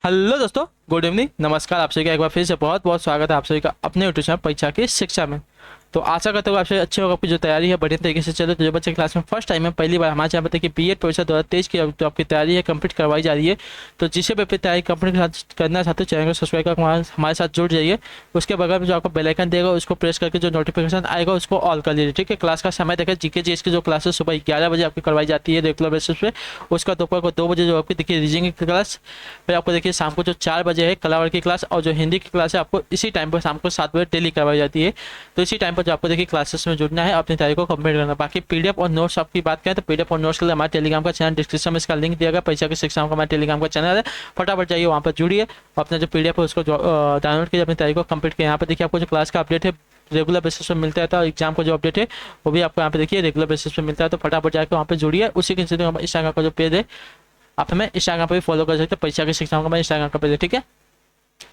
Hello दोस्तों, good evening, नमस्कार। आप सभी का एक बार फिर से बहुत बहुत स्वागत है आप सभी का अपने यूट्यूब चैनल परीक्षा की शिक्षा में। तो आशा करते हो आप सभी अच्छे होगा, आपकी जो तैयारी है बढ़िया तरीके से चले। तो जो बच्चे क्लास में फर्स्ट टाइम है, पहली बार हमारे चैनल पर देखिए बीएड परीक्षा 2023 की जो आपकी तैयारी है कंप्लीट करवाई जा रही है। तो जिसे भी अपनी तैयारी कंप्लीट करना चाहते हो चैनल को सब्सक्राइब कर हमारे साथ जुड़ जाइए। उसके बगल में जो आपको बेल आइकन देगा उसको प्रेस करके जो नोटिफिकेशन आएगा उसको ऑल कर लीजिए, ठीक है। क्लास का समय देखिए, जीके जी इसकी जो क्लासेस सुबह 11 बजे आपकी करवाई जाती है रेगुलर बेसिस पे। उसका दोपहर को 2 बजे जो आपकी देखिए रीजनिंग की क्लास, फिर आपको देखिए शाम को जो 4 बजे है कलावर की क्लास, और जो हिंदी की क्लास है आपको इसी टाइम पर शाम को 7 बजे डेली करवाई जाती है। तो इसी टाइम पर जो आपको देखिए क्लासेस में जुड़ना है, अपनी तैयारी को कंप्लीट करना। बाकी पीडीएफ और नोट्स आपकी बात करें तो पीडीएफ और नोट्स के लिए हमारे टेलीग्राम का चैनल डिस्क्रिप्शन में इसका लिंक दिया गया। परीक्षा की शिक्षा का हमारे टेलीग्राम का चैनल है, फटाफट जाइए वहाँ पर जुड़िए और अपना जो पीडीएफ है उसको डाउनलोड कीजिए, अपनी तैयारी को कंप्लीट किया। यहाँ पर देखिए आपको जो क्लास का अपडेट है रेगुलर बेसिस पे मिलता है, तो एग्जाम का जो अपडेट है वो भी आपको यहाँ पे देखिए रेगुलर बेसिस पे मिलता है। तो फटाफट जाकर वहाँ पे जुड़िए। उसी के इंस्टाग्राम का जो पेज है आप हमें इंस्टाग्राम पर भी फॉलो कर सकते हैं, परीक्षा की शिक्षा का हमारे इंस्टाग्राम का पेज है, ठीक है।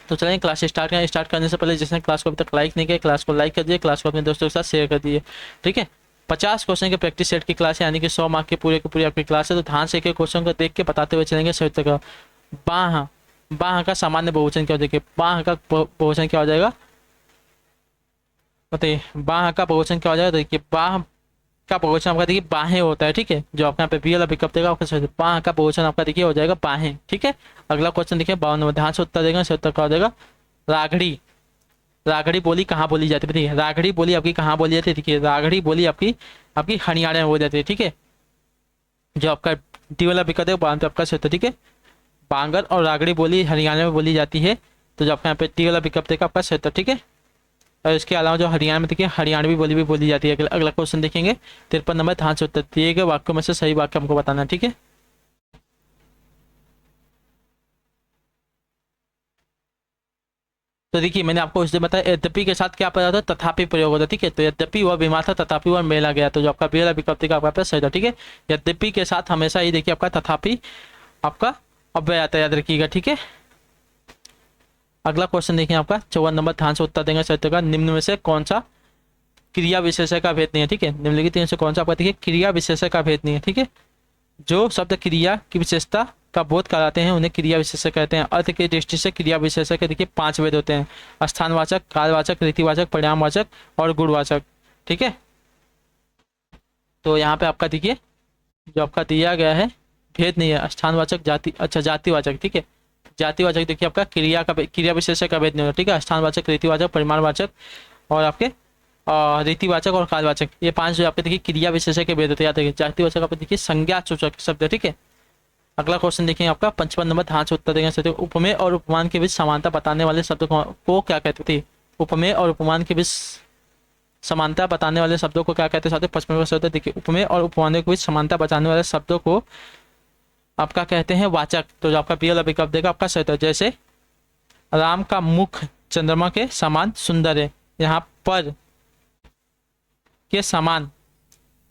तो चलेंगे क्लास स्टार्ट करें। स्टार्ट करने से पहले जिसने क्लास को अभी तक लाइक नहीं किया क्लास को लाइक कर दिए, क्लास को अपने दोस्तों के साथ शेयर कर दिए, ठीक है। 50 क्वेश्चन के प्रैक्टिस सेट की क्लास है, यानी कि 100 मार्क की पूरी आपकी क्लास है। तो ध्यान से एक क्वेश्चन को देख के बताते हुए चलेंगे सही तक। बाह बाह का सामान्य बहुवचन क्या हो, देखिए बाह का बहुवचन क्या हो जाएगा बताइए। बाह का बहुवचन क्या हो जाएगा, देखिए बाह का बहुवचन आपका देखिए बाहें होता है, ठीक है। जो आपका यहाँ पे बी वाला विकल्प देगा आपका बाह का बहुवचन आपका देखिए हो जाएगा बाहें, ठीक है। अगला क्वेश्चन देखिए 52 नंबर, ध्यान से उत्तर देगा। सही उत्तर क्या हो जाएगा, रागड़ी। रागड़ी बोली कहाँ बोली जाती है, बताइए रागड़ी बोली आपकी कहाँ बोली जाती है। देखिए रागड़ी बोली आपकी आपकी हरियाणा में बोली जाती है, ठीक है। जो आपका डी वाला विकल्प है वो आपका सही उत्तर, ठीक है। बांगर और रागड़ी बोली हरियाणा में बोली जाती है। तो जो आपका यहाँ पे डी वाला विकल्प देगा आपका सही उत्तर, ठीक है। और इसके अलावा जो हरियाणा में देखिए हरियाणवी बोली भी बोली जाती है। अगला क्वेश्चन देखेंगे 53 नंबर, ध्यान से उत्तर दिए गए वाक्यों में से सही वाक्य हमको बताना है, ठीक है। तो देखिए मैंने आपको उस दिन बताया यद्यपि के साथ क्या पता था, तथापि प्रयोग होता है, ठीक है। तो यद्यपि वह बीमार था तथापि वह मेला गया। तो जो आपका बी वाला विकल्प देगा आपका सही था, ठीक है। यद्यपि के साथ हमेशा ही देखिए आपका तथापि आपका अव्यय आता है, याद रखिएगा, ठीक है। अगला क्वेश्चन देखिए आपका 54 नंबर, ध्यान से उत्तर देंगे सही का। निम्न में से कौन सा क्रिया विशेषण का भेद नहीं है, ठीक है। निम्नलिखित में से कौन सा आपका देखिए क्रिया विशेषण का भेद नहीं है, ठीक है। जो शब्द क्रिया की विशेषता का बोध कराते हैं उन्हें क्रिया विशेषण कहते हैं। अर्थ की दृष्टि से क्रिया विशेषण के देखिए 5 भेद होते हैं: स्थानवाचक, कालवाचक, रीतिवाचक, परिणामवाचक और गुणवाचक, ठीक है। तो यहाँ पे आपका देखिए जो आपका दिया गया है भेद नहीं है, स्थानवाचक, जाति, अच्छा जातिवाचक, ठीक है। जातिवाचक देखिए आपका क्रिया विशेषण का भेद नहीं होता, ठीक है। स्थानवाचक, रीतिवाचक, परिमाणवाचक और आपके रीतिवाचक और कालवाचक, ये 5 जो आपके देखिए क्रिया विशेषण के भेद होते हैं, याद रखिए। जातिवाचक आपको देखिए संज्ञा सूचक शब्द है, ठीक है। अगला क्वेश्चन देखेंगे आपका 55 नंबर, ध्यान से उत्तर देंगे। उपमेय और उपमान के बीच समानता बताने वाले शब्द को क्या कहते थे। उपमेय और उपमान के बीच समानता बताने वाले शब्दों को क्या कहते हैं। 55 का शब्द देखिए उपमेय और उपमानों के बीच समानता बताने वाले शब्दों को आपका कहते हैं वाचक। तो जो आपका बी वाला विकल्प देगा आपका सही है। जैसे राम का मुख चंद्रमा के समान सुंदर है, यहाँ पर के समान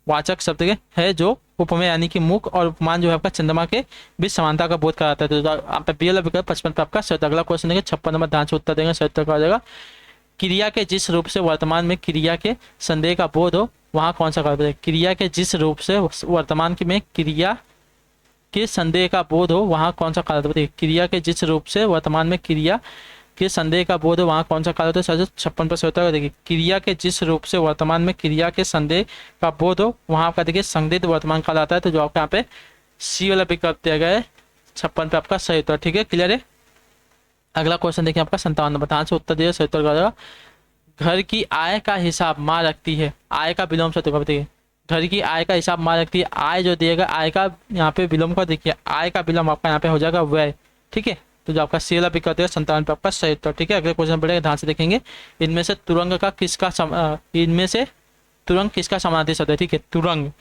वाचक शब्द है जो उपमेय यानी कि मुख, और उपमान जो है आपका चंद्रमा के बीच समानता का बोध कराता है। तो आप बी वाला विकल्प 55 पे आपका सही। अगला क्वेश्चन देंगे 56 नंबर, ध्यान से उत्तर देंगे सही उत्तर का हो जाएगा क्रिया के जिस रूप से वर्तमान में क्रिया के संदेह का बोध हो वहाँ कौन सा कार्य। क्रिया के जिस रूप से वर्तमान में क्रिया के संदेह का बोध हो वहाँ कौन सा कार्य बताइए। क्रिया के जिस रूप से वर्तमान में क्रिया के संदेह का बोध हो वहाँ कौन सा काल होता है। 56 पर होता है देखिए क्रिया के जिस रूप से वर्तमान में क्रिया के संदेह का बोध हो वहाँ आपका देखिए संदिग्ध वर्तमान काल आता है। तो जो आपका यहाँ पे सी वाला विकल्प दिया गया है 56 पे आपका सही उत्तर, ठीक है, क्लियर है। अगला क्वेश्चन देखिए आपका 57 नंबर, ध्यान से उत्तर दिया सही उत्तर का। घर की आय का हिसाब माँ रखती है, आय का विलोम से बताइए। घर की आय का हिसाब माँ रखती है, आय जो दिएगा आय का यहाँ पे विलोम का देखिए आय का विलोम आपका यहाँ पे हो जाएगा व्यय, ठीक है। तो जो आपका सी वाला विकल्प है 57 पे आपका सही उत्तर, ठीक है। अगले क्वेश्चन बढ़ेगा, ध्यान से देखेंगे। इनमें से तुरंग का इनमें से तुरंग किसका समानार्थी शब्द है, ठीक है। तुरंग,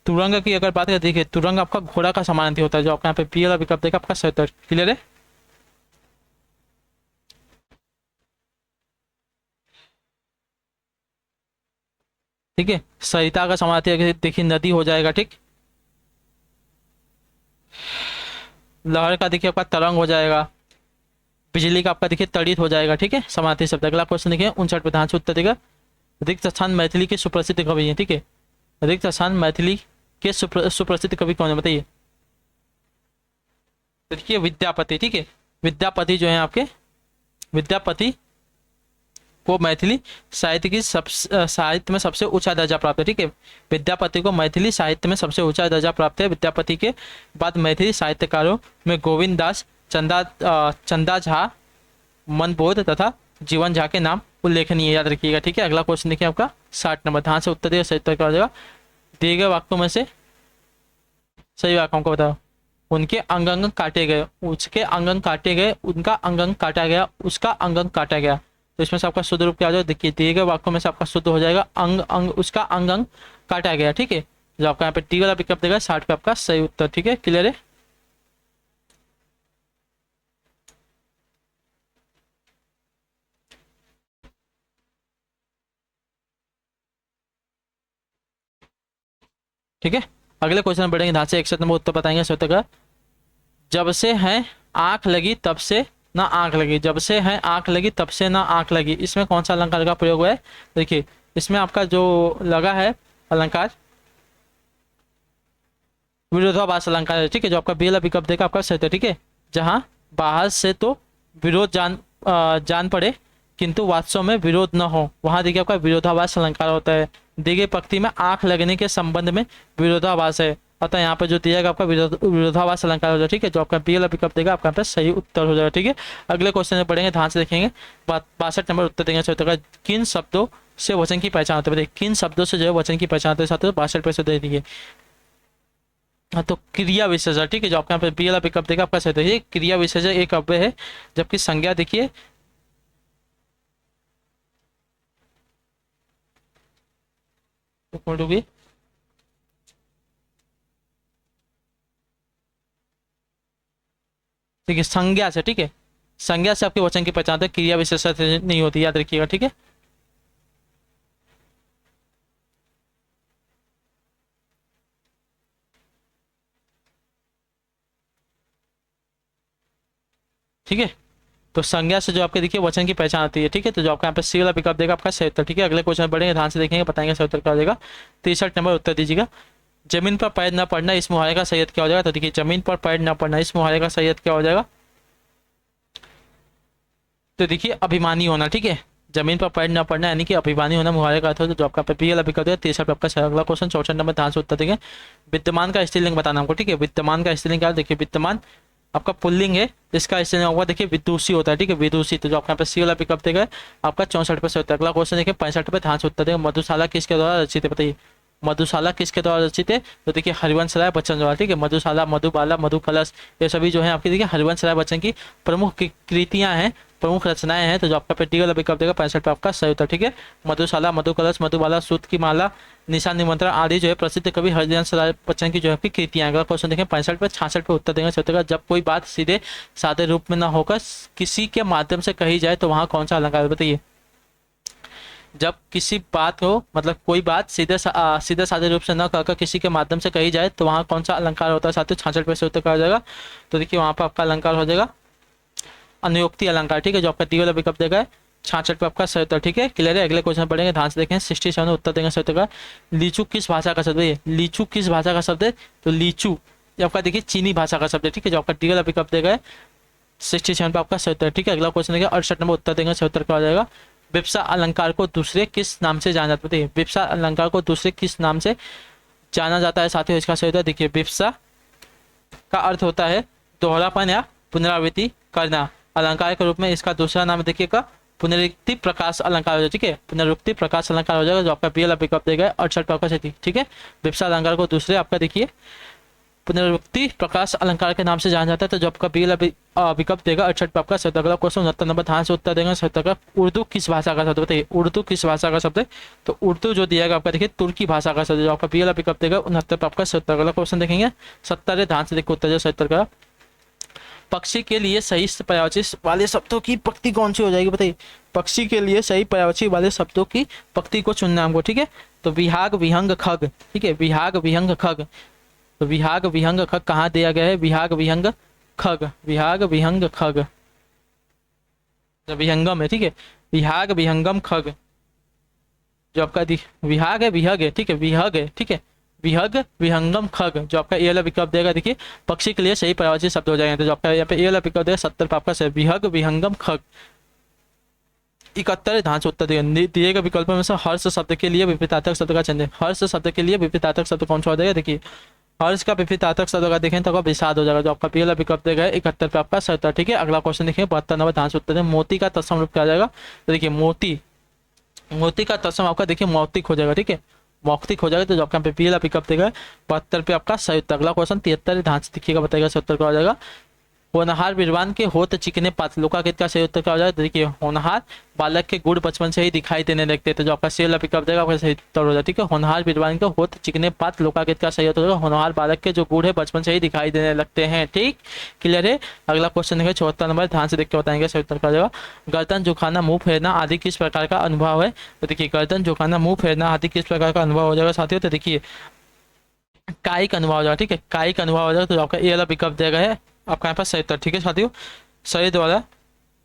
तुरंग की अगर बात करें देखिए तुरंग आपका घोड़ा का समानार्थी होता है। जो आपका यहाँ पे बी वाला विकल्प देगा आपका सही उत्तर, क्लियर है। ठीक है, सरिता का समानार्थी देखिए नदी हो जाएगा, ठीक। लहर का देखिए आपका तरंग हो जाएगा, बिजली का आपका देखिए तड़ित हो जाएगा, ठीक है, समानार्थी शब्द। अगला क्वेश्चन देखिए 59 पे ध्यान से उत्तर देगा। रिक्त स्थान मैथिली के सुप्रसिद्ध कवि हैं, ठीक है। रिक्त स्थान मैथिली के सुप्रसिद्ध कवि कौन है बताइए। देखिए विद्यापति, ठीक है। विद्यापति जो है आपके, विद्यापति को मैथिली साहित्य की साहित्य में सबसे ऊंचा दर्जा प्राप्त है। ठीक है, विद्यापति को मैथिली साहित्य में सबसे ऊंचा दर्जा प्राप्त है। विद्यापति के बाद मैथिली साहित्यकारों में गोविंद दास, चंदा झा, मनबोध तथा जीवन झा के नाम उल्लेखनीय, याद रखिएगा। ठीक है, अगला क्वेश्चन देखिए आपका 60 नंबर, ध्यान से उत्तर दिए, सही उत्तर क्या हो जाएगा। दिए गए वाक्यों में से सही वाक्यों को बताओ। उनके अंग अंग काटे गए, उसके अंग अंग काटे गए, उनका अंग अंग काटा गया, उसका अंग अंग काटा गया। तो इसमें से आपका शुद्ध रूप क्या हो जाएगा, देखिए दिए गए वाक्यों में से आपका शुद्ध हो जाएगा अंग अंग, उसका अंग अंग काटा गया। ठीक है, जो आपका यहाँ पे टी वाला विकल्प देगा 60 पे आपका सही उत्तर। ठीक है, क्लियर है। ठीक है, अगले क्वेश्चन में बढ़ेंगे, ध्यान से 61 नंबर उत्तर बताएंगे सही उत्तर का। जब से है आंख लगी तब से ना आंख लगी, जब से है आंख लगी तब से ना आंख लगी, इसमें कौन सा अलंकार का प्रयोग हुआ है। देखिए इसमें आपका जो लगा है अलंकार विरोधाभास अलंकार है। ठीक है, जो आपका बी वाला विकल्प देगा आपका सही है। ठीक है, जहां बाहर से तो विरोध जान पड़े किंतु वास्तव में विरोध न हो, वहां देखिए आपका विरोधाभास अलंकार होता है। दी गई पंक्ति में आंख लगने के संबंध में विरोधाभास है, अतः यहाँ पे जो दिया जाएगा आपका विरोधाभास अलंकार हो जाएगा। ठीक है, जो आपका बी वाला विकल्प देगा आपका यहाँ पे सही उत्तर हो जाएगा। ठीक है, अगले क्वेश्चन में पढ़ेंगे, ध्यान से देखेंगे। 62 नंबर उत्तर देंगे सही उत्तर का। किन शब्दों से वचन की पहचान होती है, किन शब्दों से जो है वचन की पहचान होती है, साथ 62 दे दीजिए। हाँ, तो क्रिया विशेषण। ठीक है, जो आपका यहाँ पे बी वाला विकल्प देगा आपका सही है। ये क्रिया विशेषण एक अव्यय है, जबकि संज्ञा देखिए होगी ठीक है संज्ञा से। ठीक है, संज्ञा से आपके वचन की पहचान होती है, क्रिया विशेषण से नहीं होती, याद रखिएगा। ठीक है, ठीक है, तो संज्ञा से जो आपके देखिए वचन की पहचान आती है। ठीक है, तो जो आपका यहाँ पे सी वाला विकल्प देगा आपका सही उत्तर। ठीक है, अगले क्वेश्चन में बढ़ेंगे, ध्यान से देखेंगे, बताएंगे सही उत्तर क्या हो जाएगा। 63 नंबर उत्तर दीजिएगा। जमीन पर पैर न पड़ना, इस मुहावरे का सही अर्थ क्या हो जाएगा। तो देखिए जमीन पर पैर न पड़ना, इस मुहावरे का सही अर्थ क्या हो जाएगा। तो देखिए अभिमानी होना। ठीक है, जमीन पर पैर न पड़ना यानी कि अभिमानी होना मुहावरे का अर्थ हो। तो जो आपका पी वाला विकल्प है 63 आपका सही। अगला क्वेश्चन 64 नंबर, ध्यान से उत्तर देंगे। विद्यमान का स्त्रीलिंग बताना हमको। ठीक है, विद्यमान का स्त्रीलिंग क्या, देखिए विद्यमान आपका पुल्लिंग है, इसका स्त्रीलिंग होगा देखिए विदुषी होता है। ठीक है, विदुषी। तो जो आपका यहाँ पे सी वाला विकल्प देगा आपका 64 पे सही उत्तर। अगला क्वेश्चन देखिए 65 पे, ध्यान से उत्तर देंगे। मधुशाला किसके द्वारा रचित है, बताइए मधुशाला किसके द्वारा रचित है। तो देखिए हरिवंश राय बच्चन द्वारा। ठीक है, मधुशाला, मधुबाला, मधुकलश, ये सभी जो है आपकी देखिए हरिवंश राय बच्चन की प्रमुख कृतियां हैं, प्रमुख रचनाएं हैं। तो जो आपका पेटी वाला विकल्प देगा 65 पे आपका सही उत्तर। ठीक है, मधुशाला, मधुकलश, मधुबाला, सूत की माला, निशान निमंत्रण आदि जो है प्रसिद्ध कवि हरिवंश राय बच्चन की जो है आपकी कृतियां। अगला क्वेश्चन देखें 65 पे, 66 पे उत्तर देंगे सही उत्तर का। जब कोई बात सीधे सादे रूप में न होकर किसी के माध्यम से कही जाए तो वहां कौन सा अलंकार, बताइए। जब किसी बात को मतलब कोई बात सीधे साधे रूप से न कहकर किसी के माध्यम से कही जाए तो वहाँ कौन सा अलंकार होता है, साथियों 66 पे से उत्तर कहा जाएगा। तो देखिए वहाँ पर आपका अलंकार हो जाएगा अनुयोक्ति अलंकार। ठीक है, जो आपका डी वाला विकल्प देगा 66 पे आपका सही उत्तर। ठीक है, क्लियर है। अगले क्वेश्चन पढ़ेंगे, ध्यान से देखें। 67 उत्तर देंगे सही उत्तर का। लीचू किस भाषा का शब्द है, लीचू किस भाषा का शब्द है। तो लीचू ये आपका देखिए चीनी भाषा का शब्द है। ठीक है, जो आपका डी वाला विकल्प देगा 67 पे आपका सही उत्तर। ठीक है, अगला क्वेश्चन देगा 68 नंबर उत्तर देंगे सही उत्तर क्या हो जाएगा। विप्सा अलंकार को दूसरे किस नाम से जाना जाता है, विप्सा अलंकार को दूसरे किस नाम से जाना जाता है साथियों, इसका सही उत्तर देखिए विप्सा का अर्थ होता है दोहरापन या पुनरावृत्ति करना। अलंकार के रूप में इसका दूसरा नाम देखिएगा पुनरुक्ति प्रकाश अलंकार हो जाएगा। ठीक है, पुनरुक्ति प्रकाश अलंकार हो जाएगा, जो आपका बी वाला विकल्प देगा 68 पे आपका सही। ठीक है, विप्सा अलंकार को दूसरे आपका देखिए पुनरुक्ति प्रकाश अलंकार के नाम से जाना जाता है। तो जो आपका बी वाला विकल्प देगा 68 पे आपका सही। अगला क्वेश्चन 69 नंबर, ध्यान से उत्तर देंगे सही का। उर्दू किस भाषा का शब्द, बताइए उर्दू किस भाषा का शब्द है। तो उर्दू जो दिया आपका देखिए तुर्की भाषा का शब्द, जो आपका बी वाला विकल्प देगा 69 पे आपका सही। अगला क्वेश्चन देखेंगे 70, ध्यान से देखिए उत्तर जो सही का। पक्षी के लिए सही पर्यायवाची वाले शब्दों की पंक्ति कौन सी हो जाएगी, बताइए। पक्षी के लिए सही पर्यायवाची वाले शब्दों की पंक्ति को चुनना हमको। ठीक है, तो विहाग, विहंग, खग। ठीक है, विहाग, विहंग, खग। तो विहाग, विहंग, खग कहाँ दिया गया है, विहाग, विहंग, खग, विहाग, विहंग, खग, तो विहंगम है। ठीक है, विहाग, विहंगम, खग, जो आपका विहाग है, विहग है। ठीक है, विहग है। ठीक है, विहग, विहंगम, खग, जो आपका ए वाला विकल्प देगा देखिए पक्षी के लिए सही पर्यायवाची शब्द हो जाएंगे। तो जो आपका यहाँ पे ए वाला विकल्प देगा 70 पे आपका सही, विहग, विहंगम, खग। 71 ध्यान से उत्तर दिए गए विकल्पों में से हर्ष शब्द के लिए विपरीतार्थक शब्द का चयन है। हर्ष शब्द के लिए विपरीतार्थक शब्द कौन सा हो जाएगा? देखिए हर्ष का विपरीतार्थक शब्द अगर देखें तो आपका विषाद हो जाएगा। जो आपका पी वाला विकल्प देगा 71 पे आपका 70। ठीक है, अगला क्वेश्चन देखिए 72 नंबर, ध्यान से उत्तर दें। मोती का तत्सम रूप क्या आ जाएगा? तो देखिए मोती, मोती का तत्सम आपका देखिए मौक्तिक हो जाएगा। ठीक है, मौक्तिक हो जाएगा। तो जो आपका पे पी वाला विकल्प देगा 72 पे आपका सही उत्तर। अगला क्वेश्चन 73 ध्यान से देखिएगा, बताइएगा सही उत्तर क्या हो जाएगा? होनहार विद्वान के होत चिकने पात्र, लोकाकित का सही उत्तर क्या हो जाएगा? देखिए होनहार बालक के गुण बचपन से ही दिखाई देने लगते, तो जो आपका सी वाला विकल्प देगा आपका सही उत्तर हो जाएगा। ठीक है, होनहार विद्वान के होत चिकने पात्र, लोकाकित का सही उत्तर होगा होनहार बालक के जो गुण है बचपन से ही दिखाई देने लगते हैं। ठीक, क्लियर है। अगला क्वेश्चन देखिए 74 नंबर, ध्यान से देख के बताएंगे सही उत्तर क्या हो जाएगा? गर्दन झुकाना, मुंह फेरना आदि किस प्रकार का अनुभव है? तो देखिए गर्दन झुकाना, मुंह फेरना आदि किस प्रकार का अनुभव हो जाएगा साथियों? तो देखिए कायिक अनुभव हो जाएगा। ठीक है, कायिक अनुभव हो जाएगा। तो आपका ए वाला विकल्प देगा है आपका यहाँ पास सही उत्तर। ठीक है साथियों, शरीर द्वारा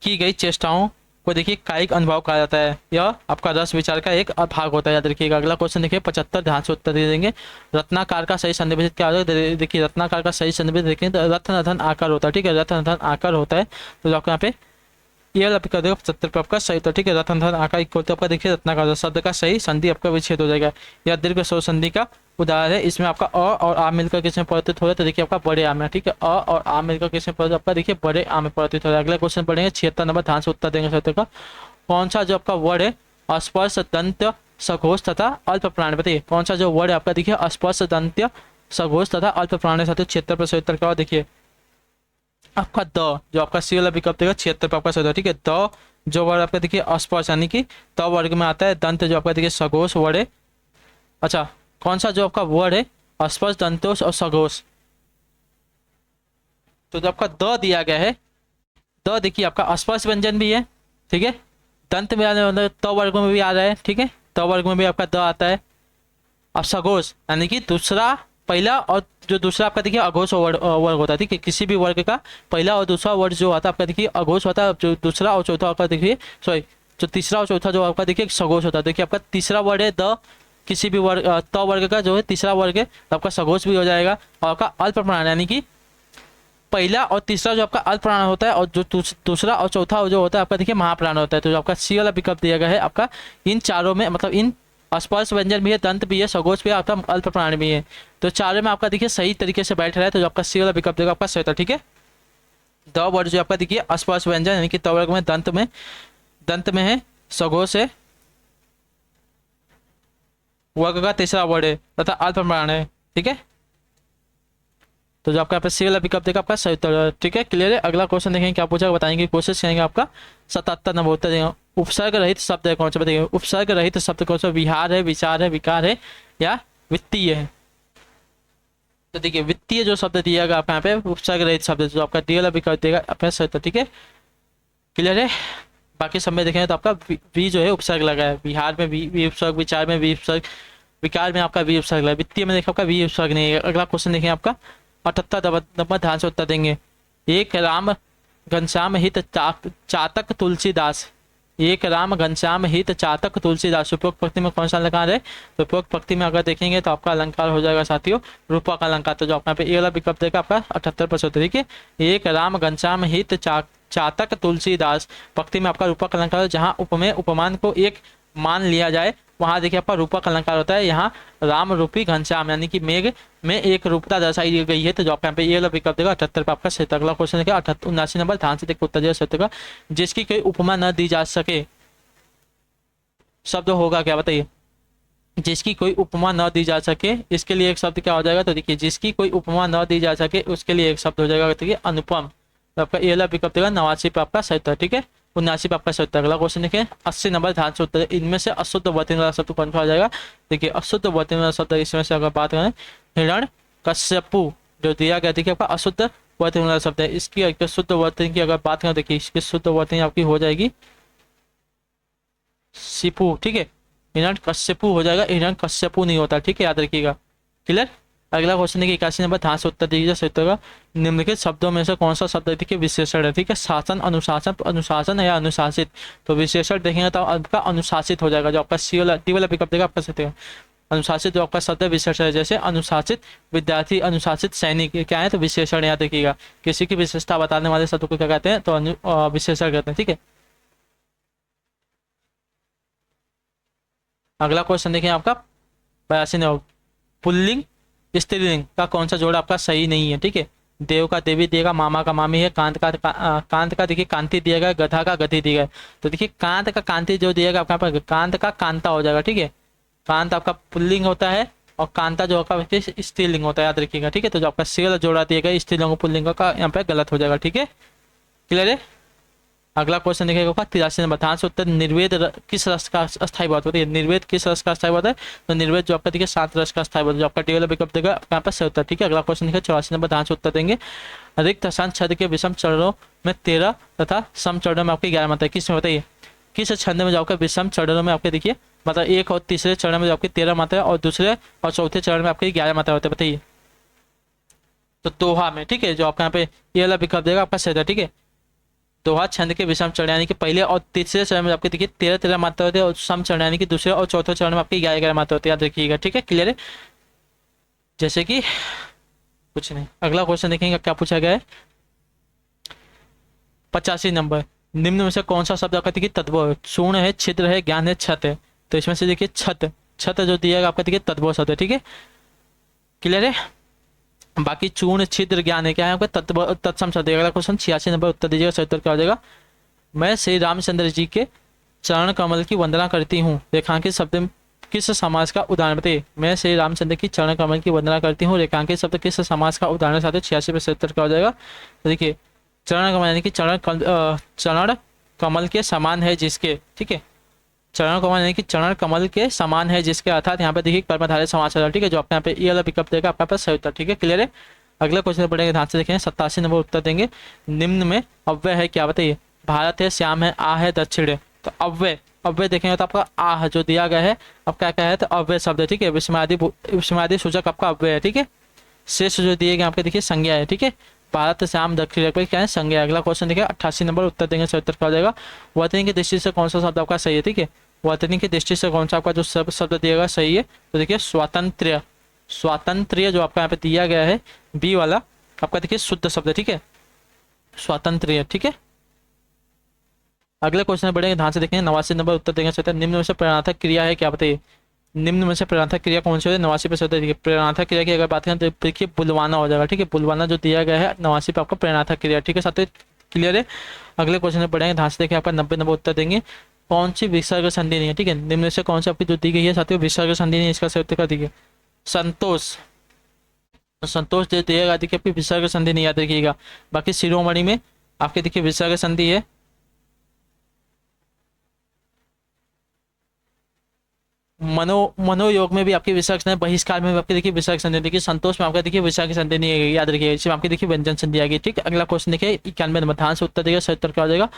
की गई चेष्टाओं को देखिए कायिक अनुभव कहा जाता है। यह आपका रस विचार का एक भाग होता है, याद रखिएगा। अगला क्वेश्चन देखिए 75, ध्यान से उत्तर दे देंगे। रत्नाकार का सही संनिवेदित क्या होता है? देखिए रत्नाकार का सही संनिवेदित देखिए तो रत्न धन आकार होता है। ठीक है, रत्न धन आकार होता है। तो आपको यहाँ पे ये वाला कर देगा 75 पे आपका सही उत्तर। ठीक है, रत्न धन आकार इक्वल तो आपका देखिए रत्नाकार शब्द का सही संधि आपका विच्छेद हो जाएगा। यह दीर्घ स्वर संधि का उदाहरण है। इसमें आपका अ और आ मिलकर किसमें परिवर्तित हो रहा है? तो देखिए आपका बड़े आ में। ठीक है, अ और आ मिलकर किसमें परिवर्तित आपका देखिए बड़े आ में परिवर्तित हो रहा है। अगला क्वेश्चन पढ़ेंगे 76 नंबर, ध्यान से उत्तर देंगे सत्य का। कौन सा जो आपका वर्ड है स्पर्श दंत सघोष तथा अल्प प्राण? बताइए कौन सा जो वर्ड है आपका देखिए स्पर्श दंत सघोष तथा अल्प प्राण साथियों? 76 पर सही उत्तर क्या? देखिए आपका द, जो आपका सी वाला विकल्प देगा 76 पे आपका सही होता है। ठीक है, द जो वर्ड आपका देखिए अस्पर्श यानी कि त वर्ग में आता है। दंत जो आपका देखिए सघोष वर्ड है। अच्छा, कौन सा जो आपका वर्ड है स्पर्श दंतोष और सघोष? तो जो आपका द दिया गया है, द देखिए आपका स्पर्श व्यंजन भी है। ठीक है, दंत में आने वाला त वर्ग में भी आ रहा है। ठीक है, त वर्ग में भी आपका द आता है। अब सघोष यानी कि दूसरा, पहला और जो दूसरा आपका देखिए अघोष वर्ग होता है। ठीक है, किसी भी वर्ग का पहला और दूसरा वर्ड जो आता है आपका देखिए अघोष होता है। जो दूसरा और चौथा आपका देखिए सॉरी जो तीसरा और चौथा जो आपका देखिए सघोष होता है। देखिए आपका तीसरा वर्ड है द, किसी भी वर्ग त वर्ग का जो है तीसरा वर्ग है तो आपका सघोष भी हो जाएगा। और आपका अल्प प्राण यानी कि पहला और तीसरा जो आपका अल्प प्राण होता है और जो दूसरा और चौथा जो होता है आपका देखिए महाप्राण होता है। तो जो आपका सी वाला विकल्प दिया गया है आपका इन चारों में, मतलब इन स्पर्श व्यंजन भी है, दंत भी है, सघोष भी है, आपका अल्प प्राण भी है। तो चारों में आपका देखिए सही तरीके से बैठ रहा है। तो जो आपका सी वाला विकल्प देगा आपका सही होता है। ठीक है, द वर्ड जो आपका देखिए स्पर्श व्यंजन यानी कि त वर्ग में दंत में है, सघोष है, वर्ग का तीसरा वर्ड है तथा अल्प प्राण है। ठीक है, तो जो आपका सी वाला विकल्प देगा आपका सही उत्तर। ठीक है, क्लियर है। अगला क्वेश्चन देखेंगे क्या पूछा, बताएंगे कोशिश करेंगे आपका 77 नंबर उत्तर देंगे। उपसर्ग रहित शब्द है कौन सा? बताइए उपसर्ग रहित शब्द कौन सा? विहार है, विचार है, विकार है या वित्तीय है? तो देखिए वित्तीय जो शब्द दिया गया आपका यहाँ पे उपसर्ग रहित शब्द जो आपका डी वाला विकल्प देगा आपका सही उत्तर। ठीक है, क्लियर है। बाकी सब में देखेंगे तो आपका वी जो है उपसर्ग लगा है। विहार में वी उपसर्ग, विचार में वी उपसर्ग, विकार में आपका वी उपसर्ग लगा है, वित्तीय में देखा आपका वी उपसर्ग नहीं है। अगला क्वेश्चन देखेंगे आपका 78 नंबर, ध्यान से उत्तर देंगे। एक राम घनश्याम हित चातक तुलसीदास, एक राम घनश्याम हित चातक तुलसीदास उपरोक्त पंक्ति में कौन सा अलंकार है? तो उपरोक्त पंक्ति में अगर देखेंगे तो आपका अलंकार हो जाएगा साथियों रूपक अलंकार। तो जो आपका पे ए वाला विकल्प देगा आपका 78%। ठीक है, एक राम घनश्याम हित चातक तुलसीदास पंक्ति में आपका रूपक अलंकार, जहाँ उपमेय उपमान को एक मान लिया जाए वहां देखिए आपका रूपक अलंकार होता है। यहाँ राम रूपी घनश्याम यानी कि मेघ में एक रूपता दर्शाई गई है। तो जो आपका यहाँ पे ये वाला विकल्प देगा 78 पे आपका सही। अगला क्वेश्चन देखिए 79 नंबर, ध्यान से देखिए उत्तर दिया सत्य का। जिसकी कोई उपमा न दी जा सके शब्द होगा क्या? बताइए जिसकी कोई उपमा न दी जा सके, इसके लिए एक शब्द क्या हो जाएगा? तो देखिए जिसकी कोई उपमा न दी जा सके उसके लिए एक शब्द हो जाएगा देखिए अनुपम। तो आपका ये वाला विकल्प देगा 89 पे आपका सही उत्तर। ठीक है, 79 पे आपका सही उत्तर। अगला क्वेश्चन देखिए 80 नंबर, ध्यान से उत्तर। इनमें से अशुद्ध वर्तनी वाला शब्द कौन सा हो जाएगा? देखिए अशुद्ध वर्तनी वाला शब्द इसमें से अगर बात करें हिरण कश्यपु जो दिया गया देखिए आपका अशुद्ध वर्तनी वाला शब्द है। इसकी शुद्ध वर्तनी की अगर बात करें देखिए इसकी शुद्ध वर्तनी आपकी हो जाएगी सिपु। ठीक है, हिरण कश्यपु हो जाएगा, हिरण कश्यपु नहीं होता। ठीक है, याद रखिएगा। क्लियर। अगला क्वेश्चन देखिए 81 नंबर, ध्यान से उत्तर दीजिए सही उत्तर का। निम्नलिखित शब्दों में से कौन सा शब्द देखिए विशेषण है? ठीक है, शासन, अनुशासन, अनुशासन या अनुशासित। तो विशेषण देखेंगे तो आपका अनुशासित हो जाएगा। जो आपका सी वाला डी वाला पिकअप देगा आपका सही। अनुशासित जो आपका शब्द है विशेषण है, जैसे अनुशासित विद्यार्थी, अनुशासित सैनिक, ये क्या है तो विशेषण याद रखिएगा। किसी की विशेषता बताने वाले शब्द को क्या कहते हैं तो विशेषण कहते हैं, ठीक है। अगला क्वेश्चन देखिए आपका 82 नंबर, पुल्लिंग स्त्रीलिंग का कौन सा जोड़ आपका सही नहीं है, ठीक है। देव का देवी दिएगा, मामा का मामी है, कांत का देखिए कांति दिया गया, गधा का गधी दिया गया। तो देखिए कांत का कांति जो दिएगा आपका पर कांत का कांता हो जाएगा, ठीक है। कांत आपका पुल्लिंग होता है और कांता जो आपका स्त्रीलिंग होता है, याद रखिएगा, ठीक है। तो जो आपका सी वाला जोड़ा दिया गया स्त्रीलिंग और पुल्लिंग का यहाँ पे गलत हो जाएगा, ठीक है। क्लियर है। अगला क्वेश्चन देखिएगा 83 नंबर, ध्यान से उत्तर, निर्वेद किस रस का अस्थायी पदार्थ होता है। निर्वेद किस रस का अस्थायी पदार्थ है तो निर्वेद जो आपका देखिए 7 रस का अस्थायी पदार्थ, जो आपका टेबल विकल्प देगा यहाँ पर सही उत्तर, ठीक है। अगला क्वेश्चन देखिए 84 नंबर, ध्यान से उत्तर देंगे, रिक्त स्थान छंद के विषम चरणों में 13 तथा सम चरणों में आपके 11 मात्रा, किस में बताइए, किस छंद में जो आपका विषम चरणों में आपके देखिए मतलब एक और तीसरे चरण में जो आपकी 13 मात्रा और दूसरे और चौथे चरण में आपके 11 मात्रा होते हैं, बताइए। तो दोहा में, ठीक है, जो आपका यहाँ पे ये वाला विकल्प देगा आपका सही है, ठीक है। दोहा छंद के विषम चरण यानी कि पहले और तीसरे चरण में आपके देखिए 13 मात्रा होते हैं और सम चरण यानी कि दूसरे और चौथे चरण में आपकी 11 मात्रा होती है, याद रखिएगा, ठीक है। क्लियर है। जैसे कि कुछ नहीं। अगला क्वेश्चन देखेंगे क्या पूछा गया है 85 नंबर, निम्न में से कौन सा शब्द आपका देखिए तद्भव है, चूर्ण है, छिद्र है, ज्ञान है, छत है। तो इसमें से देखिए छत, छत जो दिया गया आपका देखिए तद्भव शब्द है, ठीक है। क्लियर है। बाकी चूर्ण छिद्र ज्ञान है क्या है आपका तत्सम शब्द। अगला क्वेश्चन 86 नंबर, उत्तर दीजिएगा, सही उत्तर क्या हो जाएगा, मैं श्री रामचंद्र जी के चरण कमल की वंदना करती हूँ, रेखांकित शब्द किस समास का उदाहरण बताइए। मैं श्री रामचंद्र की चरण कमल की वंदना करती हूँ, रेखांकित शब्द किस समास का उदाहरण साथ 86 पे सही उत्तर क्या हो जाएगा। तो देखिए चरण कमल यानी कि चरण कमल के समान है जिसके, ठीक है। चरण कमल यानी कि चरण कमल के समान है जिसके, अर्थात यहाँ पे देखिए कर्मधारय समास है, ठीक है। जो आपके यहाँ पे ये वाला विकल्प देगा आपका पास सही उत्तर, ठीक है। क्लियर है। अगला क्वेश्चन पढ़ेंगे, ध्यान से देखेंगे, 87 नंबर उत्तर देंगे, निम्न में अव्यय है क्या बताइए। भारत है, श्याम है, आ है, दक्षिण है। तो अव्यय, अव्यय देखेंगे तो आपका आह जो दिया गया है अब क्या क्या है तो अव्यय शब्द है, ठीक है। विस्मयादि सूचक आपका अव्यय है, ठीक है। शेष जो दिए गए आपके देखिए संज्ञा है, ठीक है। भारत श्याम दक्षिण क्या है संज्ञा। अगला क्वेश्चन देखिए 88 नंबर उत्तर देंगे, सही उत्तर क्या हो जाएगा, वर्तनी की दृष्टि से कौन सा शब्द आपका सही है, ठीक है। वर्तनी की दृष्टि से कौन सा आपका जो शब्द दिया गया सही है तो देखिए स्वातंत्र्य, स्वातंत्र्य जो आपका यहाँ पे दिया गया है बी वाला आपका देखिए शुद्ध शब्द है, ठीक है, स्वातंत्र्य, ठीक है। अगले क्वेश्चन में बढ़ेंगे, ध्यान से देखेंगे, 89 नंबर उत्तर देंगे, निम्न में से प्रेरणात्मक क्रिया है क्या बताइए। निम्न में से प्रेरणात्मक क्रिया कौन सी है 89 पे होता है। देखिए प्रेरणात्मक क्रिया की अगर बात करें तो देखिए बुलवाना हो जाएगा, ठीक है। बुलवाना जो दिया गया है 89 पे आपका प्रेरणात्मक क्रिया, ठीक है साथियों। क्लियर है। अगले क्वेश्चन में पढ़ेंगे, ध्यान से देखिए आपका 90 नंबर उत्तर देंगे, कौन सी विसर्ग संधि नहीं है, ठीक है। निम्न में से कौन सी आपकी जो दी गई है साथियों विसर्ग संधि नहीं है, इसका सही उत्तर कर दीजिए संतोष। संतोष जो दिएगा देखिए आपकी विसर्ग संधि नहीं याद रखिएगा। बाकी शिरोमणि में आपके देखिए विसर्ग संधि है, मनोयोग में भी आपकी विसर्ग संधि, बहिष्कार में भी आपकी देखिए विसर्ग संधि, देखिए संतोष में आपका देखिए विसर्ग संधि नहीं है, याद रखिएगा। इसमें आपकी देखिए व्यंजन संधि आ गई, ठीक है। अगला क्वेश्चन देखिए 91 नंबर, ध्यान से उत्तर देगा, सही उत्तर क्या हो जाएगा,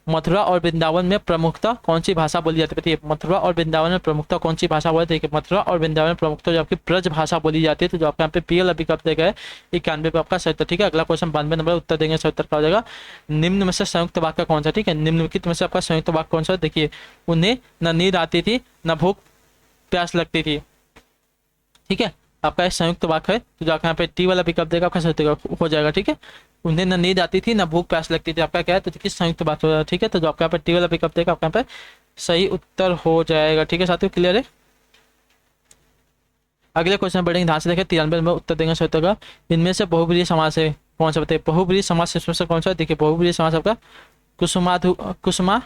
मथुरा और वृंदावन में प्रमुखता कौन सी भाषा बोली जाती है बताइए। मथुरा और वृंदावन में प्रमुखता कौन सी भाषा बोली जाती है। मथुरा और वृंदावन में प्रमुखता जो आपकी ब्रज भाषा बोली जाती है, तो जो आपके यहाँ पे पीएल अभी कब देगा है 91 पे आपका सही उत्तर, ठीक है। अगला क्वेश्चन 92 नंबर उत्तर देंगे, सही उत्तर क्या हो जाएगा, निम्न में से संयुक्त वाक्य कौन सा, ठीक है। निम्नलिखित में से आपका संयुक्त वाक्य कौन सा, देखिए उन्हें न नींद आती थी न भूख प्यास लगती थी, ठीक है। आपका एक संयुक्त वाक्य है तो जो आपका यहाँ पे टी वाला विकल्प देगा आपका सही हो जाएगा, ठीक है। उन्हें न नींद आती थी न भूख प्यास लगती थी, आपका क्या है तो देखिए संयुक्त वाक्य हो जाएगा, ठीक है। तो जो आपका यहाँ पे टी वाला विकल्प देगा आपका यहाँ पे सही उत्तर हो जाएगा, ठीक है साथियों। क्लियर है। अगले क्वेश्चन बढ़ेंगे, ध्यान से देखें, 93 में उत्तर देंगे सही उत्तर का, इनमें से बहुब्रीहि समास है कौन सा बताइए। बहुब्रीहि समास इसमें से कौन सा है, देखिए बहुब्रीहि समास आपका कुसुमा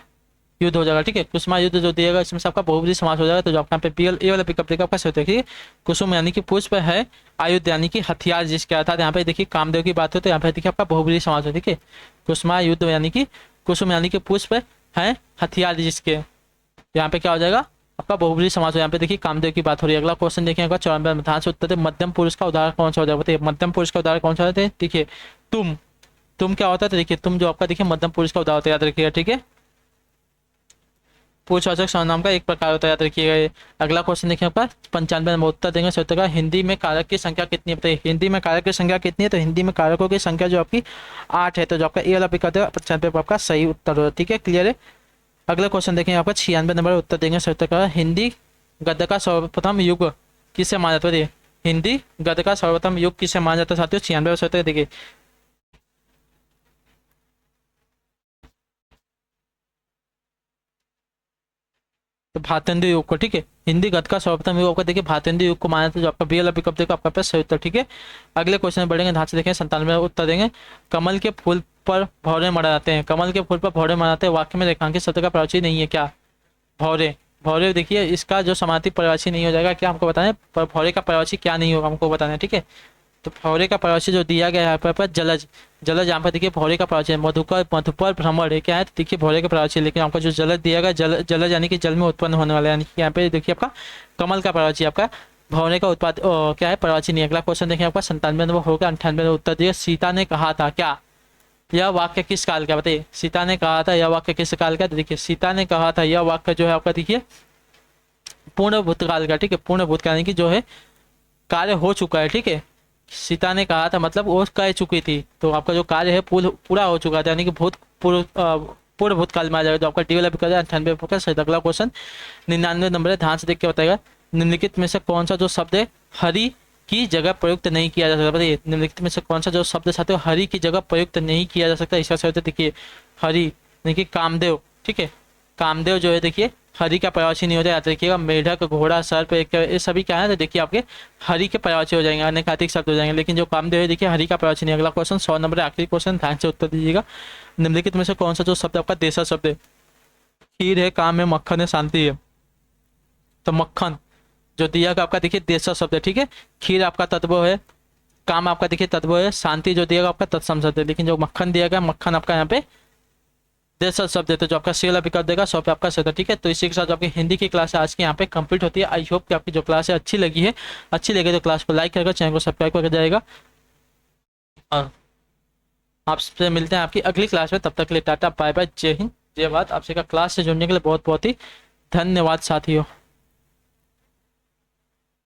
युद्ध हो जाएगा, ठीक है। कुसुमा युद्ध जो दिएगा इसमें से आपका बहुब्रीहि समास हो जाएगा, तो जो आपका यहाँ पे पीएल ए वाला पिकअप देगा आपका सही होता है। कुसुम यानी कि पुष्प है, आयुध यानी कि हथियार जिसके अर्थात यहाँ पे देखिए कामदेव की बात हो तो यहाँ पे देखिए आपका बहुब्रीहि समास है, ठीक है। कुसुमा युद्ध यानी कि कुसुम यानी कि पुष्प है, हथियार जिसके, यहाँ पे क्या हो जाएगा आपका बहुब्रीहि समास हो, यहाँ पे देखिए कामदेव की बात हो रही है। अगला क्वेश्चन देखिए 94 में, ध्यान से उत्तर दे, मध्यम पुरुष का उदाहरण कौन सा हो जाएगा बताइए। मध्यम पुरुष का उदाहरण कौन सा होता है, देखिए तुम क्या होता है, देखिए तुम जो आपका देखिए मध्यम पुरुष का उदाहरण होता है, याद रखिएगा, ठीक है। पुरुषवाचक सर्वनाम का एक प्रकार होता है, याद रखिएगा। अगला क्वेश्चन देखिए आपका 95 नंबर उत्तर देंगे सही उत्तर का, हिंदी में कारक की संख्या कितनी है बताइए। हिंदी में कारक की संख्या कितनी है, तो हिंदी में कारकों की संख्या जो आपकी 8 है, तो जो आपका ए वाला पिक है 95 पर आपका सही उत्तर होगा, ठीक है। क्लियर है। अगला क्वेश्चन देखेंगे आपका 96 नंबर उत्तर देंगे सही उत्तर का, हिंदी गद्य का सर्वप्रथम युग किसे माना जाता है? देखिए, हिंदी गद्य का सर्वोत्तम युग किसे माना जाता है साथियों? 96 देखिए, तो भारतेंदु युग को, ठीक है। हिंदी गद्य का सर्वोत्तम युग आपका देखिए भारतेंदु युग को माना जाता है, जो आपका बी एल विकल्प देखो आपका पे सही उत्तर, ठीक है। अगले क्वेश्चन में बढ़ेंगे, ध्यान से देखें, 97 उत्तर देंगे। कमल के फूल पर भौरे मराते हैं, कमल के फूल पर भौरे मराते हैं, वाक्य में रेखांकित शब्द का प्रयोजन नहीं है क्या? भौरे, भौरे देखिए इसका जो समार्थी पर्यायवाची नहीं हो जाएगा, क्या हमको बताना है? पर भौरे का पर्यायवाची क्या नहीं होगा हमको बताना है, ठीक है। तो भौरे का पर्यायवाची जो दिया गया है यहाँ पर जलज, जलज यहाँ पर देखिए भौरे का पर्यायवाची है। मधुकर, मधुपर भ्रमर है क्या है? तो देखिए भौरे का पर्यायवाची है, लेकिन आपका जो जलज दिया गया जलज यानी कि जल में उत्पन्न होने वाला है, यानी कि यहाँ पे देखिए आपका कमल का पर्यायवाची आपका भौरे का उत्पाद क्या है? पर्यायवाची नहीं है। अगला क्वेश्चन देखिए आपका 97 नंबर होगा, 98 उत्तर दिए। सीता ने कहा था क्या? यह वाक्य किस काल का? बताइए, सीता ने कहा था यह वाक्य किस काल का? तो देखिए सीता ने कहा था यह वाक्य जो है आपका देखिए पूर्ण भूतकाल का, ठीक है। पूर्ण भूतकाल यानी कि जो है कार्य हो चुका है, ठीक है। सीता ने कहा था मतलब वो कह चुकी थी, तो आपका जो कार्य है पूरा हो चुका था, यानी कि पूर्ण भूतकाल में आ जाएगा, जो आपका डी वाला भी कर 98 पर सही। अगला क्वेश्चन 99 नंबर है, ध्यान से देख के बताएगा। निम्नलिखित में से कौन सा जो शब्द है हरि की जगह प्रयुक्त नहीं किया जा सकता? बताइए, निम्नलिखित में से कौन सा जो शब्द साथियों हरि की जगह प्रयुक्त नहीं किया जा सकता? इसका शब्द देखिए हरि, देखिए कामदेव, ठीक है। कामदेव जो है देखिए हरि का पर्यायवाची नहीं होता, याद रखिएगा। मेढक, घोड़ा, सर्प, ये सभी क्या है? तो देखिए आपके हरि के पर्यायवाची हो जाएंगे, अनेकाधिक शब्द हो जाएंगे, लेकिन जो कामदेव है देखिए हरि का पर्यायवाची नहीं। अगला क्वेश्चन 100 नंबर आखिरी क्वेश्चन, ध्यान से उत्तर दीजिएगा। निम्नलिखित में से कौन सा जो शब्द आपका देशज शब्द है? खीर है, काम है, मक्खन है, शांति है। तो मक्खन जो दिया गया आपका देखिए देशज शब्द है, ठीक है। खीर आपका तत्व है, काम आपका देखिए तत्व है, शांति जो दिया गया आपका तत्सम शब्द है, लेकिन जो मक्खन दिया गया मक्खन आपका यहाँ पे देशज शब्द है, तो जो आपका सी वाला विकल्प देगा 100 पे आपका सही था, ठीक है। तो इसी के साथ जो आपकी हिंदी की क्लास है आज की यहाँ पे कंप्लीट होती है। आई होप कि आपकी जो क्लास है अच्छी लगी है, अच्छी लगी तो क्लास को लाइक करके चैनल को सब्सक्राइब करके जाएगा, और आपसे मिलते हैं आपकी अगली क्लास में। तब तक के लिए टाटा बाय बाय, जय हिंद जय भारत। आपसे का क्लास से जुड़ने के लिए बहुत बहुत ही धन्यवाद साथियों।